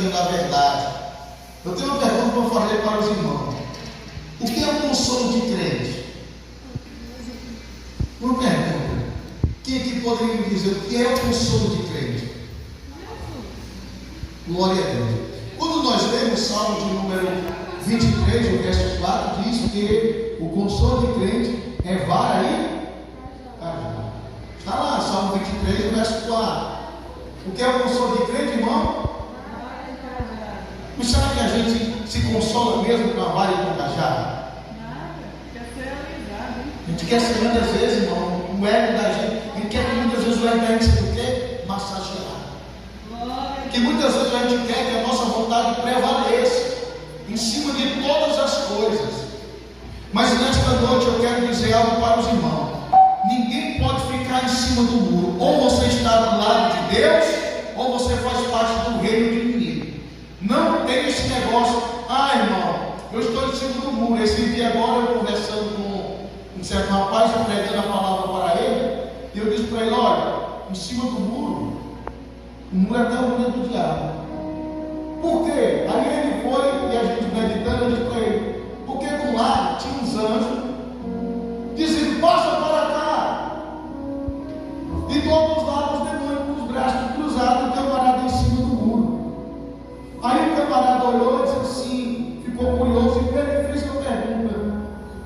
caminho da verdade. Eu tenho uma pergunta para fazer para os irmãos. O que é o consolo de crente? Uma pergunta. Quem aqui poderia me dizer o que é o consolo de crente? Glória a Deus. Quando nós lemos o Salmo de número 23, o verso 4, diz que o consolo de crente é vara e cajado. Está lá, Salmo 23, o verso 4. O que é o consolo de crente, irmão? Mas será que a gente se consola mesmo com a vara e com o cajado? A gente quer ser muitas vezes, irmão, o ego da gente. A gente quer que muitas vezes o ego da gente seja o quê? Massageado. Que muitas vezes a gente quer que a nossa vontade prevaleça em cima de todas as coisas. Mas nesta noite eu quero dizer algo para os irmãos. Ninguém pode ficar em cima do muro. Ou você está do lado de Deus, ou você faz parte do reino do inimigo. Não tem esse negócio. Irmão, eu estou em cima do muro. Esse dia agora eu conversando com um certo rapaz, eu pregando a palavra para ele, e eu disse para ele: olha, em cima do muro, o muro é até o muro do diabo. Por quê? Aí ele foi, e a gente meditando, eu disse para ele: porque do lado tinha uns anjos dizendo: passa para cá. E do outro lado os demônios com os braços cruzados, o camarada em cima do muro. Aí o camarada olhou e disse assim, ficou curioso, e ele fez uma pergunta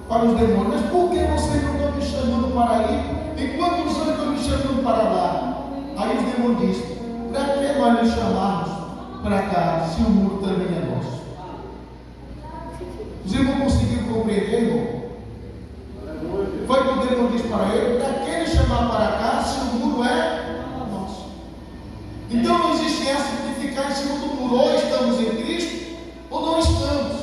para os demônios: mas por que vocês não estão me chamando para aí, enquanto os anjos estão me chamando para lá? Aí os demônios disseram: para que nós nos chamarmos para cá, se o muro também é nosso? Os irmãos conseguiram compreender, irmão? Foi o que o demônio disse para ele: para que ele chamar para cá, se o muro é nosso? Então não existe essa de ficar em cima do muro. Ou estamos em Cristo, ou não estamos.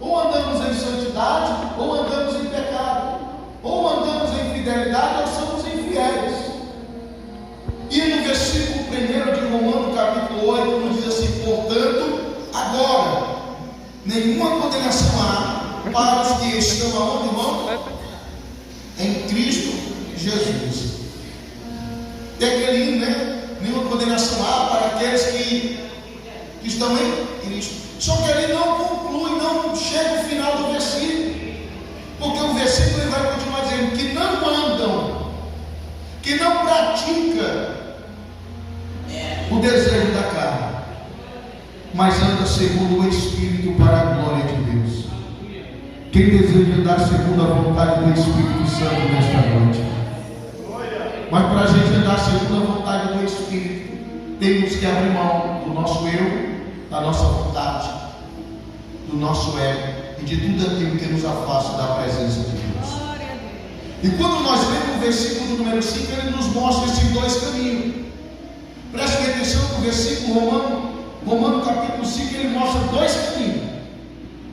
Ou andamos em santidade, ou andamos em pecado. Ou andamos em fidelidade, ou somos infiéis. E no versículo 1 de Romanos, capítulo 8, nos diz assim: portanto, agora, nenhuma condenação há para os que estão aonde, irmão? Em Cristo Jesus. Tem aquele hino, né? Nenhuma condenação há para aqueles que estão em Cristo. Só que ele não conclui, não chega ao final do versículo. Porque o versículo ele vai continuar dizendo que não andam, que não praticam o desejo da carne, mas anda segundo o Espírito para a glória de Deus. Quem deseja andar segundo a vontade do Espírito Santo nesta noite? Mas para a gente andar segundo a vontade do Espírito, temos que abrir mão do nosso eu, da nossa vontade, do nosso ego e de tudo aquilo que nos afasta da presença de Deus. E quando nós lemos o versículo número 5, ele nos mostra esses dois caminhos. Prestem atenção no versículo Romano capítulo 5, ele mostra dois caminhos: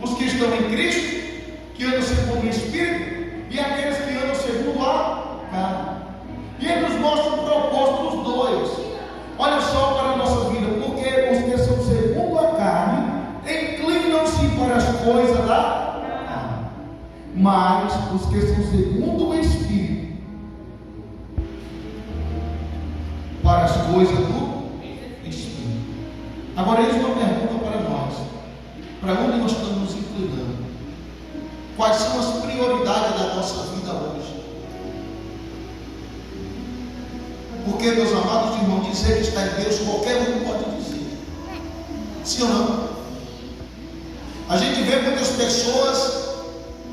os que estão em Cristo, que andam segundo o Espírito, e aqueles que andam segundo a carne. E ele nos mostra o propósito dos dois. Olha só para a nossa vida: porque os que são segundo a carne inclinam-se para as coisas da carne, mas os que são segundo o Espírito, para as coisas do Espírito. Agora, eis uma pergunta para nós: para onde nós estamos nos inclinando? Quais são as prioridades da nossa vida hoje? Porque, meus amados irmãos, dizer que está em Deus, qualquer um pode dizer. Sim ou não? A gente vê muitas pessoas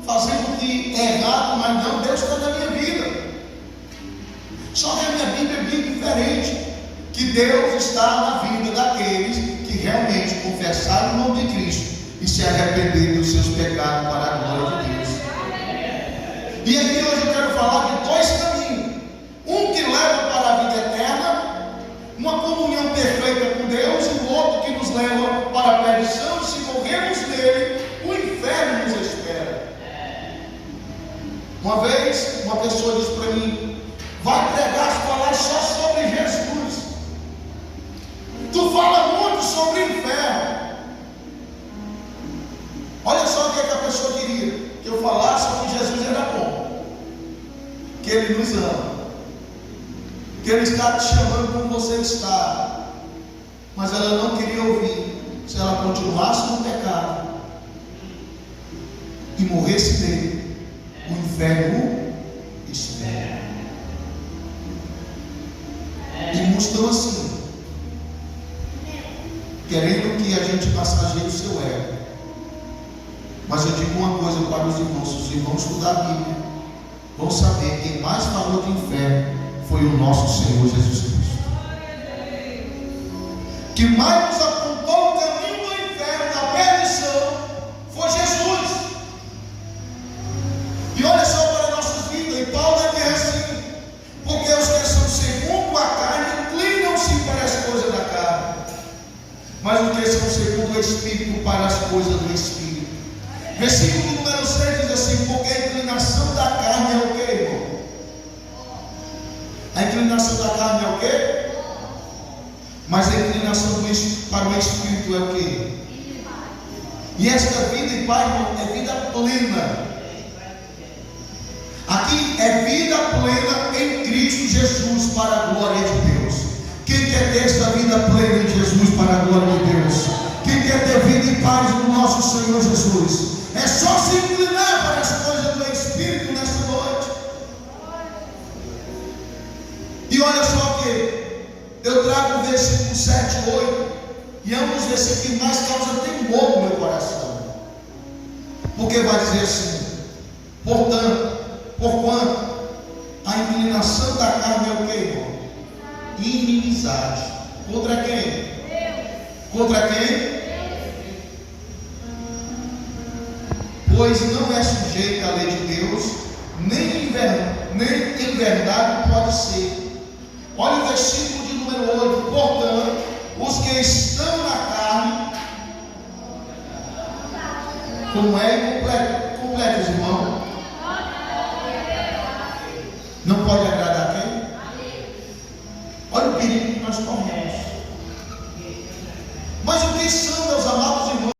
fazendo o que é errado, mas não, Deus está na minha vida. Só que a minha Bíblia é bem diferente. Que Deus está na vida daqueles que realmente confessaram o nome de Cristo e se arrependerem dos seus pecados para a glória de Deus. E aqui hoje eu quero falar de dois caminhos: um que leva para a vida eterna, uma comunhão perfeita com Deus, e o outro que nos leva para a perdição, e se morrermos nele, o inferno nos espera. Uma vez uma pessoa disse para mim: vai pregar, falar só sobre Jesus, tu fala muito sobre o inferno. Olha só o que a pessoa queria: que eu falasse que Jesus era bom, que Ele nos ama, que Ele está te chamando como você está. Mas ela não queria ouvir se ela continuasse no pecado e morresse nele, o inferno espera. E muitos estão assim, querendo que a gente massageie o seu ego. Mas eu digo uma coisa para os irmãos estudar a Bíblia, vão saber que quem mais falou de inferno foi o nosso Senhor Jesus Cristo, que mais nos apontou o caminho do inferno, da perdição, foi Jesus. E olha só para nossas vidas, e Paulo vai dizer assim, porque os que são segundo a carne inclinam-se para as coisas da carne, mas os que são segundo o Espírito para as coisas do Espírito. Versículo número 6 diz assim, porque a inclinação da carne é o que, irmão? A inclinação da carne é o quê? Mas a inclinação para o Espírito é o quê? E esta vida, e Pai, irmão, é vida plena. Aqui é vida plena em Cristo Jesus para a glória de Deus. Quem quer ter esta vida plena em Jesus para a glória de Deus? Quem quer ter vida e paz no nosso Senhor Jesus? É só se inclinar para as coisas do Espírito nesta noite. E olha só que eu trago o versículo 7 e 8, e é um dos versículos que mais causa temor no meu coração, porque vai dizer assim, porquanto a inclinação da carne é o que, irmão? Inimizade. Contra quem? Contra quem? Pois não é sujeita à lei de Deus, nem em verdade pode ser. Olha o versículo de número 8. Portanto, os que estão na carne, como é incompleto, irmão, não pode agradar quem? Olha o perigo que nós corremos. Mas o que são, meus